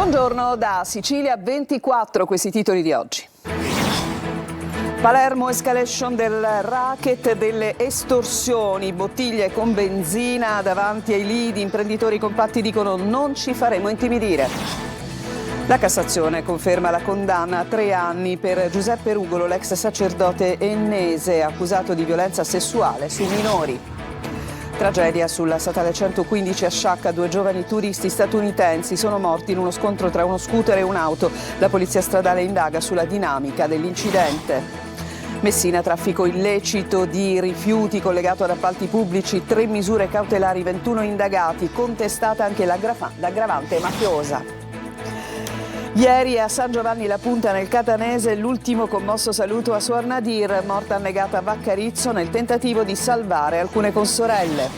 Buongiorno da Sicilia 24, questi titoli di oggi. Palermo, escalation del racket delle estorsioni, bottiglie con benzina davanti ai lidi, imprenditori compatti dicono non ci faremo intimidire. La Cassazione conferma la condanna a 3 anni per Giuseppe Rugolo, l'ex sacerdote ennese accusato di violenza sessuale su minori. Tragedia sulla statale 115 a Sciacca, 2 giovani turisti statunitensi sono morti in uno scontro tra uno scooter e un'auto. La polizia stradale indaga sulla dinamica dell'incidente. Messina, traffico illecito di rifiuti collegato ad appalti pubblici, 3 misure cautelari, 21 indagati, contestata anche l'aggravante mafiosa. Ieri a San Giovanni la Punta nel Catanese l'ultimo commosso saluto a Suor Nadir, morta annegata a Vaccarizzo nel tentativo di salvare alcune consorelle.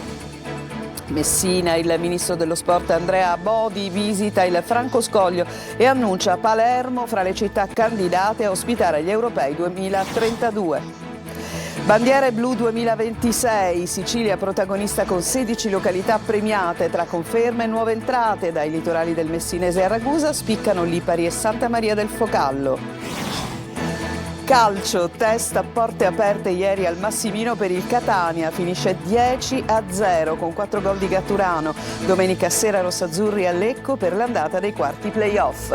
Messina, il ministro dello sport Andrea Bodi visita il Franco Scoglio e annuncia Palermo fra le città candidate a ospitare gli europei 2032. Bandiere blu 2026, Sicilia protagonista con 16 località premiate, tra conferme e nuove entrate. Dai litorali del Messinese a Ragusa spiccano Lipari e Santa Maria del Focallo. Calcio, test a porte aperte ieri al Massimino per il Catania, finisce 10-0 con 4 gol di Gatturano. Domenica sera rossazzurri a Lecco per l'andata dei quarti play-off.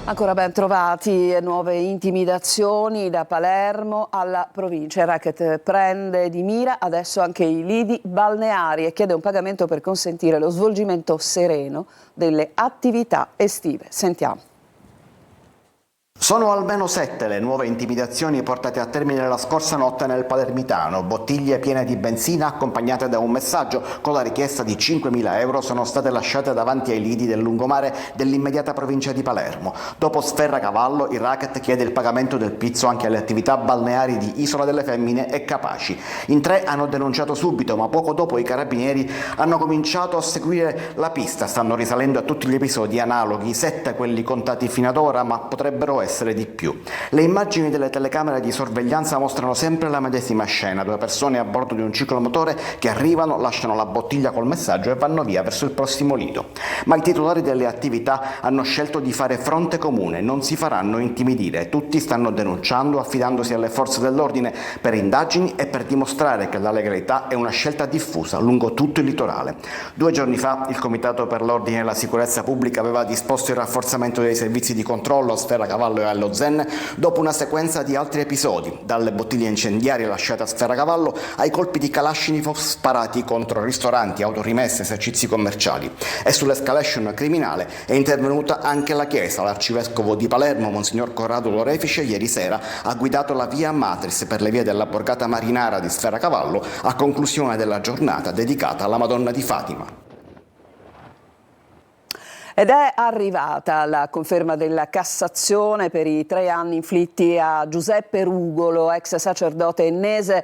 Ancora ben trovati, nuove intimidazioni da Palermo alla provincia. Il racket prende di mira adesso anche i lidi balneari e chiede un pagamento per consentire lo svolgimento sereno delle attività estive. Sentiamo. Sono almeno 7 le nuove intimidazioni portate a termine la scorsa notte nel Palermitano. Bottiglie piene di benzina accompagnate da un messaggio con la richiesta di 5.000 euro sono state lasciate davanti ai lidi del lungomare dell'immediata provincia di Palermo. Dopo Sferracavallo, il racket chiede il pagamento del pizzo anche alle attività balneari di Isola delle Femmine e Capaci. In 3 hanno denunciato subito, ma poco dopo i carabinieri hanno cominciato a seguire la pista. Stanno risalendo a tutti gli episodi analoghi, 7 quelli contati fino ad ora, ma potrebbero essere di più. Le immagini delle telecamere di sorveglianza mostrano sempre la medesima scena: 2 persone a bordo di un ciclomotore che arrivano, lasciano la bottiglia col messaggio e vanno via verso il prossimo lido. Ma i titolari delle attività hanno scelto di fare fronte comune, non si faranno intimidire. Tutti stanno denunciando, affidandosi alle forze dell'ordine per indagini e per dimostrare che la legalità è una scelta diffusa lungo tutto il litorale. 2 giorni fa il Comitato per l'Ordine e la Sicurezza Pubblica aveva disposto il rafforzamento dei servizi di controllo a Sferracavallo e allo Zen dopo una sequenza di altri episodi, dalle bottiglie incendiarie lasciate a Sferracavallo ai colpi di Kalashnikov sparati contro ristoranti, autorimesse, esercizi commerciali. E sull'escalation criminale è intervenuta anche la Chiesa. L'arcivescovo di Palermo, Monsignor Corrado Lorefice, ieri sera ha guidato la via Matris per le vie della borgata marinara di Sferracavallo a conclusione della giornata dedicata alla Madonna di Fatima. Ed è arrivata la conferma della Cassazione per i 3 anni inflitti a Giuseppe Rugolo, ex sacerdote ennese,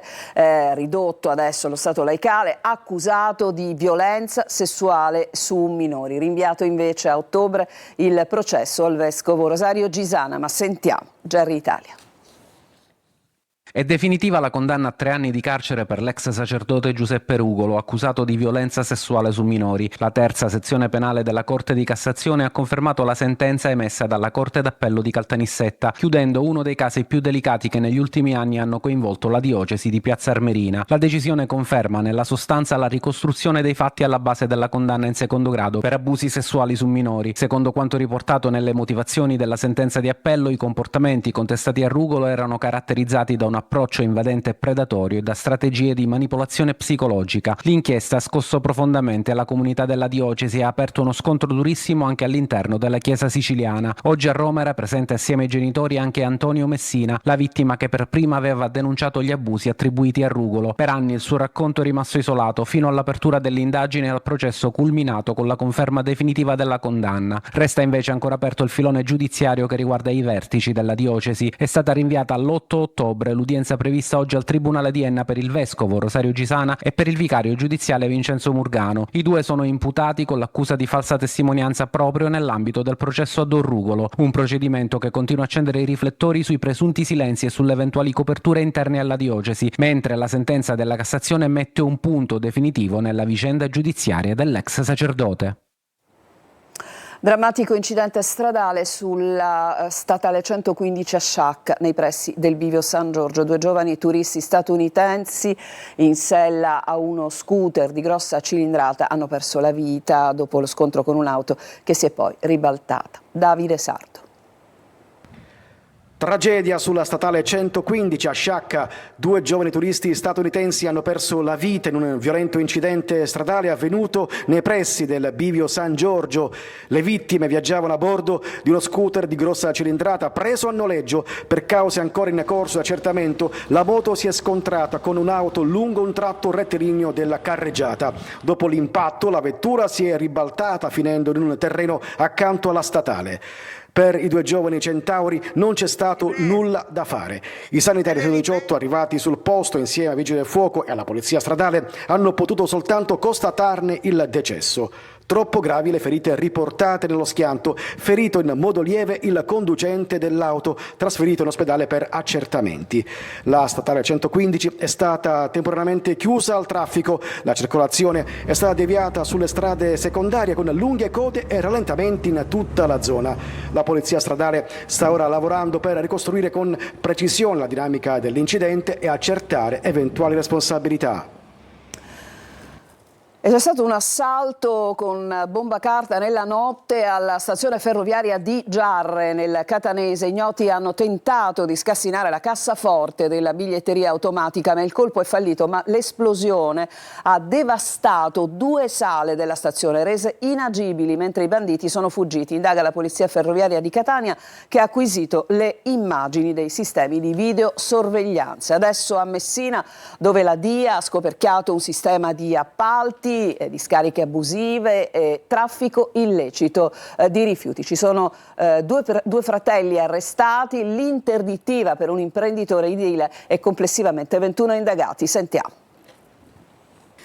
ridotto adesso allo stato laicale, accusato di violenza sessuale su minori. Rinviato invece a ottobre il processo al vescovo Rosario Gisana. Ma sentiamo Gerry Italia. È definitiva la condanna a 3 anni di carcere per l'ex sacerdote Giuseppe Rugolo, accusato di violenza sessuale su minori. La terza sezione penale della Corte di Cassazione ha confermato la sentenza emessa dalla Corte d'Appello di Caltanissetta, chiudendo uno dei casi più delicati che negli ultimi anni hanno coinvolto la diocesi di Piazza Armerina. La decisione conferma nella sostanza la ricostruzione dei fatti alla base della condanna in secondo grado per abusi sessuali su minori. Secondo quanto riportato nelle motivazioni della sentenza di appello, i comportamenti contestati a Rugolo erano caratterizzati da un approccio invadente e predatorio e da strategie di manipolazione psicologica. L'inchiesta ha scosso profondamente la comunità della diocesi e ha aperto uno scontro durissimo anche all'interno della Chiesa siciliana. Oggi a Roma era presente assieme ai genitori anche Antonio Messina, la vittima che per prima aveva denunciato gli abusi attribuiti a Rugolo. Per anni il suo racconto è rimasto isolato fino all'apertura dell'indagine e al processo culminato con la conferma definitiva della condanna. Resta invece ancora aperto il filone giudiziario che riguarda i vertici della diocesi. È stata rinviata all'8 ottobre l'udienza l'udienza prevista oggi al Tribunale di Enna per il vescovo Rosario Gisana e per il vicario giudiziale Vincenzo Murgano. I due sono imputati con l'accusa di falsa testimonianza proprio nell'ambito del processo a Don Rugolo, un procedimento che continua a accendere i riflettori sui presunti silenzi e sulle eventuali coperture interne alla diocesi, mentre la sentenza della Cassazione mette un punto definitivo nella vicenda giudiziaria dell'ex sacerdote. Drammatico incidente stradale sulla statale 115 a Sciacca, nei pressi del bivio San Giorgio. 2 giovani turisti statunitensi in sella a uno scooter di grossa cilindrata hanno perso la vita dopo lo scontro con un'auto che si è poi ribaltata. Davide Sardo. Tragedia sulla statale 115 a Sciacca. 2 giovani turisti statunitensi hanno perso la vita in un violento incidente stradale avvenuto nei pressi del bivio San Giorgio. Le vittime viaggiavano a bordo di uno scooter di grossa cilindrata preso a noleggio. Per cause ancora in corso di accertamento, la moto si è scontrata con un'auto lungo un tratto rettilineo della carreggiata. Dopo l'impatto, la vettura si è ribaltata finendo in un terreno accanto alla statale. Per i 2 giovani centauri non c'è stato nulla da fare. I sanitari 118 arrivati sul posto insieme ai vigili del fuoco e alla polizia stradale hanno potuto soltanto constatarne il decesso. Troppo gravi le ferite riportate nello schianto, ferito in modo lieve il conducente dell'auto, trasferito in ospedale per accertamenti. La statale 115 è stata temporaneamente chiusa al traffico, la circolazione è stata deviata sulle strade secondarie con lunghe code e rallentamenti in tutta la zona. La polizia stradale sta ora lavorando per ricostruire con precisione la dinamica dell'incidente e accertare eventuali responsabilità. E c'è stato un assalto con bomba carta nella notte alla stazione ferroviaria di Giarre, nel Catanese. Ignoti hanno tentato di scassinare la cassaforte della biglietteria automatica, ma il colpo è fallito. Ma l'esplosione ha devastato 2 sale della stazione, rese inagibili mentre i banditi sono fuggiti. Indaga la polizia ferroviaria di Catania, che ha acquisito le immagini dei sistemi di videosorveglianza. Adesso a Messina, dove la DIA ha scoperchiato un sistema di appalti, di scariche abusive e traffico illecito di rifiuti. Ci sono due fratelli arrestati, l'interdittiva per un imprenditore edile e complessivamente 21 indagati. Sentiamo.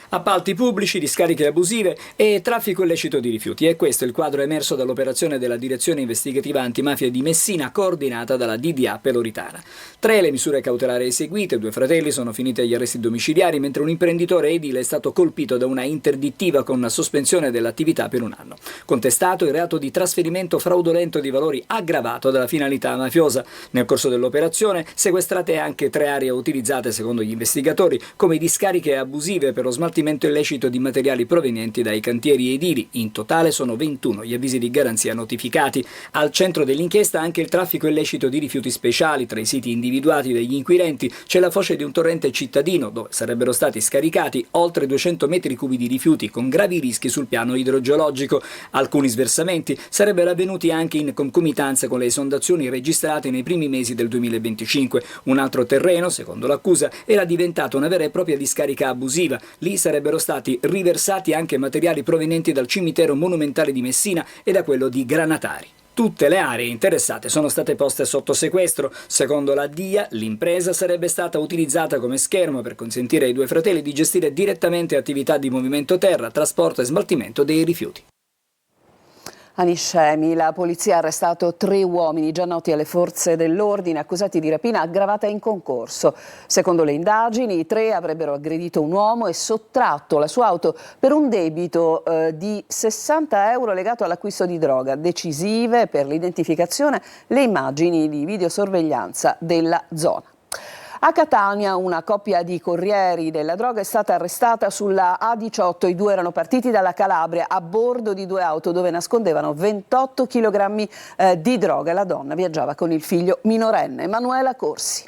Appalti pubblici, discariche abusive e traffico illecito di rifiuti. E questo è il quadro emerso dall'operazione della Direzione Investigativa Antimafia di Messina, coordinata dalla DDA Peloritana. 3 le misure cautelari eseguite, 2 fratelli sono finiti agli arresti domiciliari, mentre un imprenditore edile è stato colpito da una interdittiva con una sospensione dell'attività per 1 anno. Contestato il reato di trasferimento fraudolento di valori aggravato dalla finalità mafiosa. Nel corso dell'operazione sequestrate anche 3 aree utilizzate, secondo gli investigatori, come discariche abusive per lo smaltimento illecito di materiali provenienti dai cantieri edili. In totale sono 21 gli avvisi di garanzia notificati. Al centro dell'inchiesta anche il traffico illecito di rifiuti speciali. Tra i siti individuati dagli inquirenti c'è la foce di un torrente cittadino dove sarebbero stati scaricati oltre 200 metri cubi di rifiuti con gravi rischi sul piano idrogeologico. Alcuni sversamenti sarebbero avvenuti anche in concomitanza con le esondazioni registrate nei primi mesi del 2025. Un altro terreno, secondo l'accusa, era diventato una vera e propria discarica abusiva. Lì sarebbero stati riversati anche materiali provenienti dal cimitero monumentale di Messina e da quello di Granatari. Tutte le aree interessate sono state poste sotto sequestro. Secondo la DIA, l'impresa sarebbe stata utilizzata come schermo per consentire ai 2 fratelli di gestire direttamente attività di movimento terra, trasporto e smaltimento dei rifiuti. A Niscemi la polizia ha arrestato 3 uomini già noti alle forze dell'ordine accusati di rapina aggravata in concorso. Secondo le indagini i 3 avrebbero aggredito un uomo e sottratto la sua auto per un debito di 60 euro legato all'acquisto di droga. Decisive per l'identificazione le immagini di videosorveglianza della zona. A Catania una coppia di corrieri della droga è stata arrestata sulla A18. I 2 erano partiti dalla Calabria a bordo di 2 auto dove nascondevano 28 kg di droga. La donna viaggiava con il figlio minorenne. Emanuela Corsi.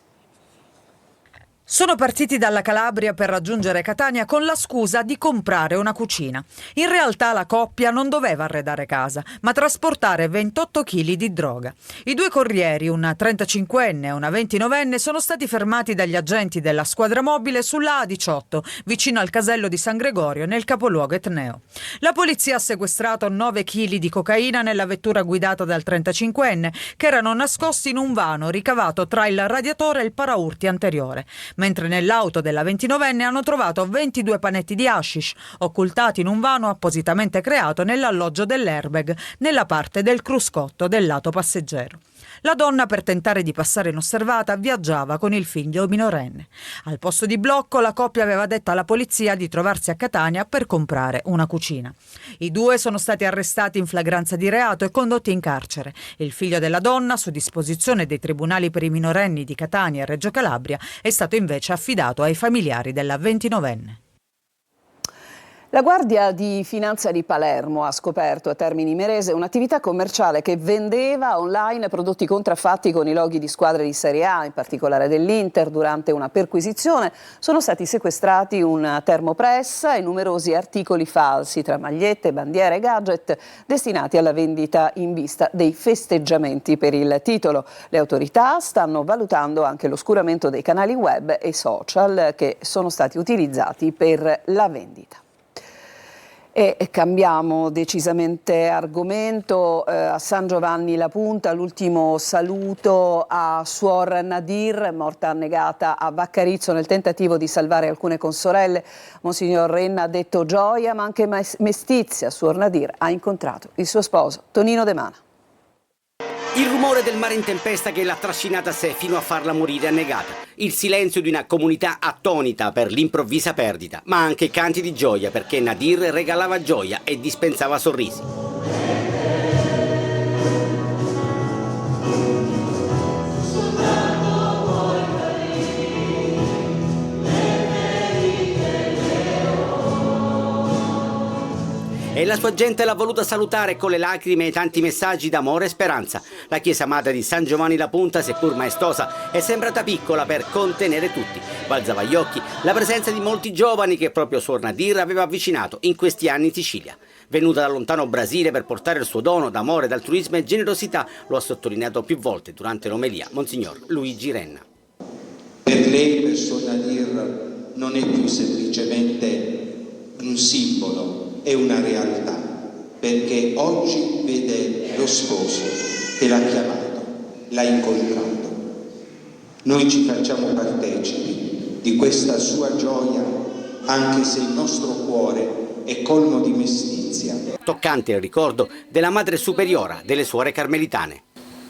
Sono partiti dalla Calabria per raggiungere Catania con la scusa di comprare una cucina. In realtà la coppia non doveva arredare casa, ma trasportare 28 kg di droga. I due corrieri, una 35enne e una 29enne, sono stati fermati dagli agenti della squadra mobile sulla A18, vicino al casello di San Gregorio, nel capoluogo etneo. La polizia ha sequestrato 9 kg di cocaina nella vettura guidata dal 35enne, che erano nascosti in un vano ricavato tra il radiatore e il paraurti anteriore. Mentre nell'auto della 29enne hanno trovato 22 panetti di hashish, occultati in un vano appositamente creato nell'alloggio dell'airbag, nella parte del cruscotto del lato passeggero. La donna, per tentare di passare inosservata, viaggiava con il figlio minorenne. Al posto di blocco, la coppia aveva detto alla polizia di trovarsi a Catania per comprare una cucina. I due sono stati arrestati in flagranza di reato e condotti in carcere. Il figlio della donna, su disposizione dei tribunali per i minorenni di Catania e Reggio Calabria, è stato invece affidato ai familiari della 29enne. La Guardia di Finanza di Palermo ha scoperto a Termini Imerese un'attività commerciale che vendeva online prodotti contraffatti con i loghi di squadre di Serie A, in particolare dell'Inter. Durante una perquisizione sono stati sequestrati un termopress e numerosi articoli falsi, tra magliette, bandiere e gadget, destinati alla vendita in vista dei festeggiamenti per il titolo. Le autorità stanno valutando anche l'oscuramento dei canali web e social che sono stati utilizzati per la vendita. E cambiamo decisamente argomento. A San Giovanni La Punta l'ultimo saluto a Suor Nadir, morta annegata a Vaccarizzo nel tentativo di salvare alcune consorelle. Monsignor Renna ha detto gioia ma anche mestizia. Suor Nadir ha incontrato il suo sposo Tonino De Mana. Il rumore del mare in tempesta che l'ha trascinata a sé fino a farla morire annegata. Il silenzio di una comunità attonita per l'improvvisa perdita, ma anche canti di gioia perché Nadir regalava gioia e dispensava sorrisi. E la sua gente l'ha voluta salutare con le lacrime e tanti messaggi d'amore e speranza. La chiesa madre di San Giovanni La Punta, seppur maestosa, è sembrata piccola per contenere tutti. Balzava agli occhi la presenza di molti giovani che proprio Suor Nadir aveva avvicinato in questi anni in Sicilia. Venuta dal lontano Brasile per portare il suo dono d'amore, d'altruismo e generosità, lo ha sottolineato più volte durante l'omelia Monsignor Luigi Renna. Per lei, per Suor Nadir, non è più semplicemente un simbolo, è una realtà, perché oggi vede lo sposo che l'ha chiamato, l'ha incontrato. Noi ci facciamo partecipi di questa sua gioia, anche se il nostro cuore è colmo di mestizia. Toccante il ricordo della madre superiora delle suore carmelitane.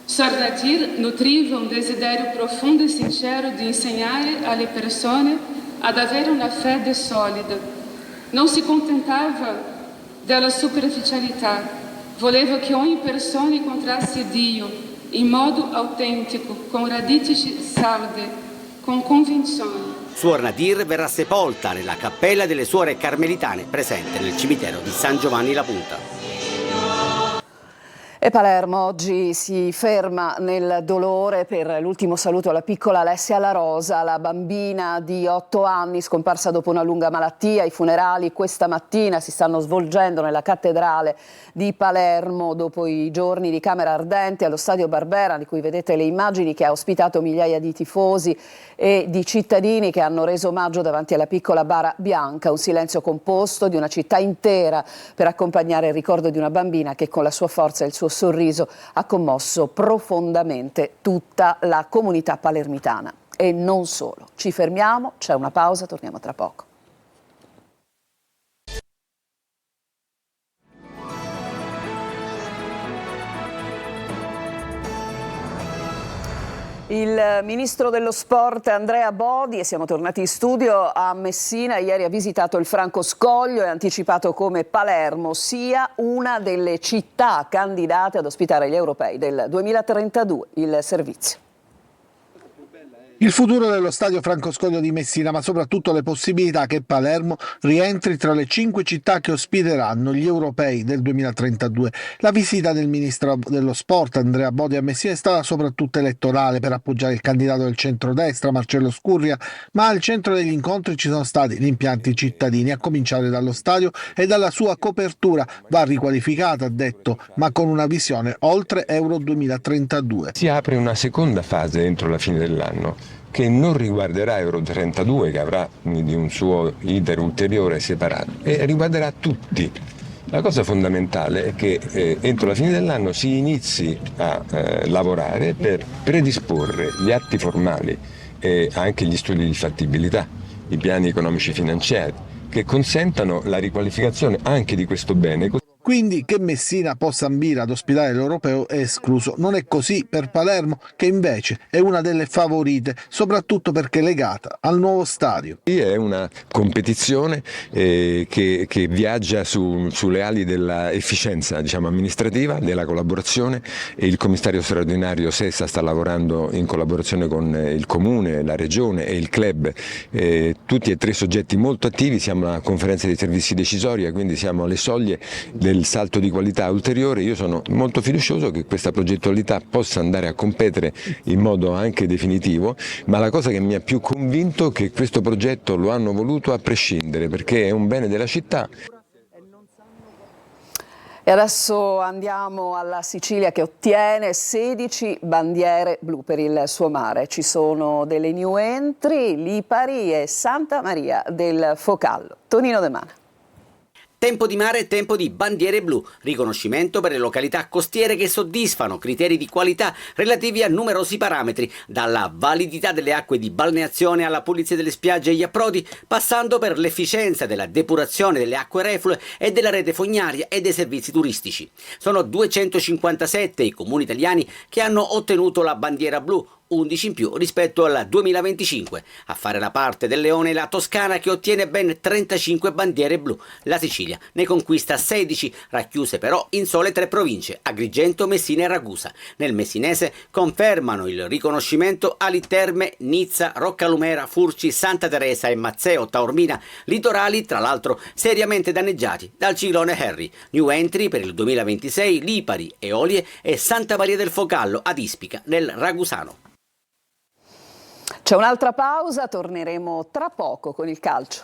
Suor Nadir nutriva un desiderio profondo e sincero di insegnare alle persone ad avere una fede solida. Non si contentava della superficialità, voleva che ogni persona incontrasse Dio in modo autentico, con radici salde, con convinzioni. Suor Nadir verrà sepolta nella cappella delle suore carmelitane presente nel cimitero di San Giovanni La Punta. E Palermo oggi si ferma nel dolore per l'ultimo saluto alla piccola Alessia La Rosa, la bambina di 8 anni scomparsa dopo una lunga malattia. I funerali questa mattina si stanno svolgendo nella cattedrale di Palermo dopo i giorni di camera ardente allo stadio Barbera, di cui vedete le immagini, che ha ospitato migliaia di tifosi e di cittadini che hanno reso omaggio davanti alla piccola bara bianca. Un silenzio composto di una città intera per accompagnare il ricordo di una bambina che con la sua forza e il suo sorriso ha commosso profondamente tutta la comunità palermitana. E non solo. Ci fermiamo, c'è una pausa, torniamo tra poco. Il ministro dello sport Andrea Bodi, e siamo tornati in studio a Messina, ieri ha visitato il Franco Scoglio e ha anticipato come Palermo sia una delle città candidate ad ospitare gli europei del 2032, il servizio. Il futuro dello stadio Franco Scoglio di Messina, ma soprattutto le possibilità che Palermo rientri tra le 5 città che ospiteranno gli europei del 2032. La visita del ministro dello sport Andrea Bodi a Messina è stata soprattutto elettorale per appoggiare il candidato del centrodestra Marcello Scurria, ma al centro degli incontri ci sono stati gli impianti cittadini, a cominciare dallo stadio e dalla sua copertura. Va riqualificata, ha detto, ma con una visione oltre Euro 2032. Si apre una seconda fase entro la fine dell'anno, che non riguarderà Euro 32, che avrà quindi un suo iter ulteriore separato, e riguarderà tutti. La cosa fondamentale è che entro la fine dell'anno si inizi a lavorare per predisporre gli atti formali e anche gli studi di fattibilità, i piani economici finanziari, che consentano la riqualificazione anche di questo bene. Quindi che Messina possa ambire ad ospitare l'Europeo è escluso. Non è così per Palermo, che invece è una delle favorite, soprattutto perché legata al nuovo stadio. È una competizione che viaggia sulle ali dell'efficienza, amministrativa, della collaborazione, e il commissario straordinario Sessa sta lavorando in collaborazione con il Comune, la Regione e il Club, tutti e tre soggetti molto attivi. Siamo alla conferenza dei servizi decisoria, quindi siamo alle soglie del salto di qualità ulteriore. Io sono molto fiducioso che questa progettualità possa andare a competere in modo anche definitivo, ma la cosa che mi ha più convinto è che questo progetto lo hanno voluto a prescindere, perché è un bene della città. E adesso andiamo alla Sicilia, che ottiene 16 bandiere blu per il suo mare. Ci sono delle new entry, Lipari e Santa Maria del Focallo. Tonino De Mana. Tempo di mare e tempo di bandiere blu, riconoscimento per le località costiere che soddisfano criteri di qualità relativi a numerosi parametri, dalla validità delle acque di balneazione alla pulizia delle spiagge e gli approdi, passando per l'efficienza della depurazione delle acque reflue e della rete fognaria e dei servizi turistici. Sono 257 i comuni italiani che hanno ottenuto la bandiera blu, 11 in più rispetto al 2025. A fare la parte del leone la Toscana, che ottiene ben 35 bandiere blu. La Sicilia ne conquista 16, racchiuse però in sole 3 province, Agrigento, Messina e Ragusa. Nel messinese confermano il riconoscimento Ali Terme, Nizza, Roccalumera, Furci, Santa Teresa e Mazzeo, Taormina, litorali tra l'altro seriamente danneggiati dal ciclone Harry. New entry per il 2026 Lipari, Eolie e Santa Maria del Focallo ad Ispica nel Ragusano. C'è un'altra pausa, torneremo tra poco con il calcio.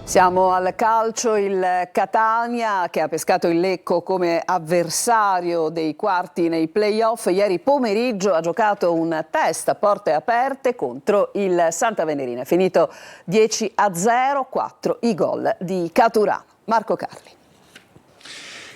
Siamo al calcio, il Catania che ha pescato il Lecco come avversario dei quarti nei play-off. Ieri pomeriggio ha giocato un test a porte aperte contro il Santa Venerina. È finito 10-0, 4 i gol di Caturano. Marco Carli.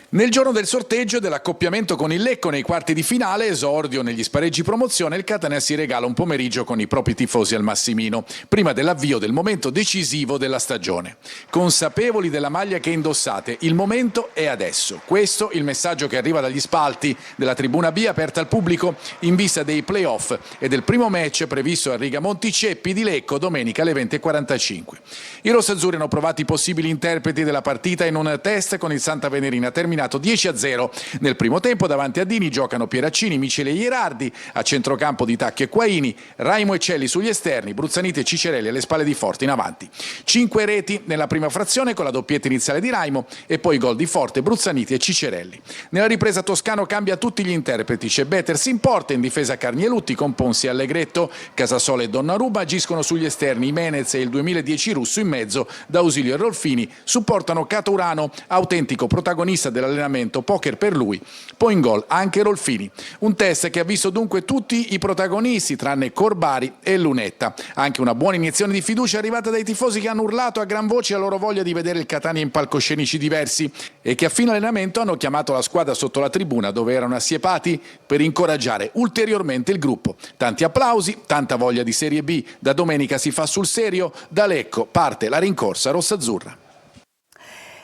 Nel giorno del sorteggio dell'accoppiamento con il Lecco nei quarti di finale, esordio negli spareggi promozione, il Catania si regala un pomeriggio con i propri tifosi al Massimino, prima dell'avvio del momento decisivo della stagione. Consapevoli della maglia che indossate, il momento è adesso. Questo il messaggio che arriva dagli spalti della tribuna B aperta al pubblico in vista dei play-off e del primo match previsto a Rigamonti Ceppi di Lecco domenica alle 20:45. I rossazzurri hanno provato i possibili interpreti della partita in un test con il Santa Venerina terminato 10-0. Nel primo tempo davanti a Dini giocano Pieraccini, Miceli e Ierardi, a centrocampo Di Tacchi e Quaini, Raimo e Celli sugli esterni, Bruzzaniti e Cicerelli alle spalle di Forte in avanti. 5 reti nella prima frazione con la doppietta iniziale di Raimo e poi gol di Forte, Bruzzaniti e Cicerelli. Nella ripresa Toscano cambia tutti gli interpreti, c'è Betters in porta, in difesa Carnielutti con Ponzi e Allegretto, Casasola e Donnarumma agiscono sugli esterni, Menez e il 2010 russo in mezzo, D'Ausilio e Rolfini supportano Caturano, autentico protagonista dell'allenamento, poker per lui, poi in gol anche Rolfini. Un test che ha visto dunque tutti i protagonisti tranne Corbari e Lunetta. Anche una buona iniezione di fiducia arrivata dai tifosi che hanno urlato a gran voce la loro voglia di vedere il Catania in palcoscenici diversi e che a fine allenamento hanno chiamato la squadra sotto la tribuna dove erano assiepati per incoraggiare ulteriormente il gruppo. Tanti applausi, tanta voglia di Serie B, da domenica si fa sul serio, da Lecco parte la rincorsa rossazzurra.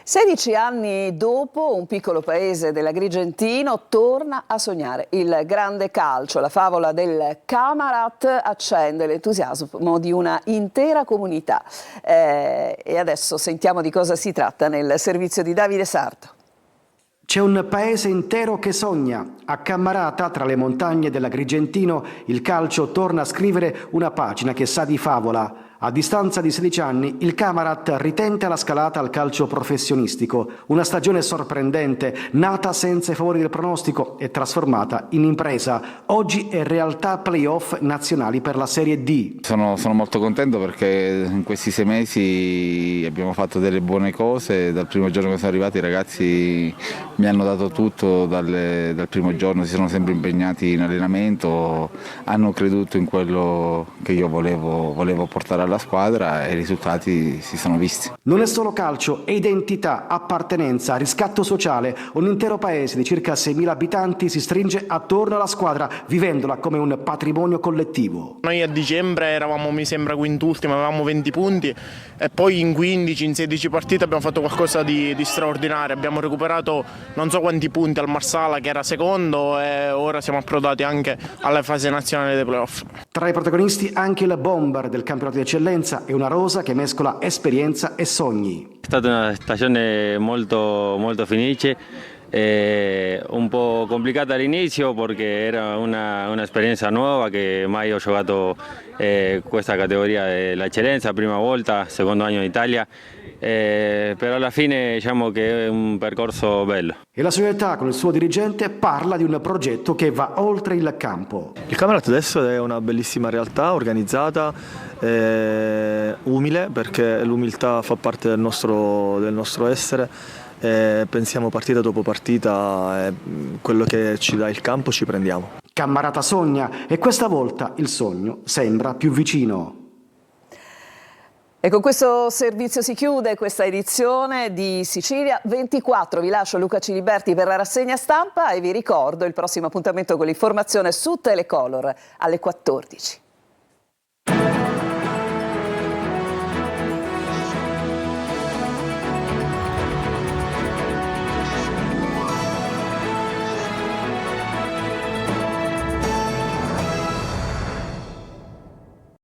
16 anni dopo, un piccolo paese dell'Agrigentino torna a sognare il grande calcio. La favola del Camarat accende l'entusiasmo di una intera comunità. E adesso sentiamo di cosa si tratta nel servizio di Davide Sarto. C'è un paese intero che sogna. A Cammarata, tra le montagne dell'Agrigentino, il calcio torna a scrivere una pagina che sa di favola. A distanza di 16 anni, il Camarat ritenta la scalata al calcio professionistico. Una stagione sorprendente, nata senza i favori del pronostico e trasformata in impresa. Oggi è realtà playoff nazionali per la Serie D. Sono molto contento perché in questi 6 mesi abbiamo fatto delle buone cose. Dal primo giorno che sono arrivati i ragazzi mi hanno dato tutto dal primo giorno, si sono sempre impegnati in allenamento, hanno creduto in quello che io volevo portare alla squadra e i risultati si sono visti. Non è solo calcio, è identità, appartenenza, riscatto sociale. Un intero paese di circa 6.000 abitanti si stringe attorno alla squadra, vivendola come un patrimonio collettivo. Noi a dicembre eravamo, mi sembra, quintultimi, avevamo 20 punti e poi in 15, in 16 partite abbiamo fatto qualcosa di straordinario. Abbiamo recuperato non so quanti punti al Marsala, che era secondo, e ora siamo approdati anche alla fase nazionale dei playoff. Tra i protagonisti anche il bomber del campionato di eccellenza e una rosa che mescola esperienza e sogni. È stata una stagione molto felice, un po' complicata all'inizio perché era un'esperienza nuova che mai ho giocato questa categoria dell'eccellenza, prima volta, secondo anno in Italia, però alla fine diciamo che è un percorso bello. E la società con il suo dirigente parla di un progetto che va oltre il campo. Il Camarat adesso è una bellissima realtà organizzata, umile, perché l'umiltà fa parte del nostro essere. Pensiamo partita dopo partita, quello che ci dà il campo ci prendiamo. Cammarata sogna e questa volta il sogno sembra più vicino. E con questo servizio si chiude questa edizione di Sicilia 24. Vi lascio Luca Ciliberti per la rassegna stampa e vi ricordo il prossimo appuntamento con l'informazione su Telecolor alle 14.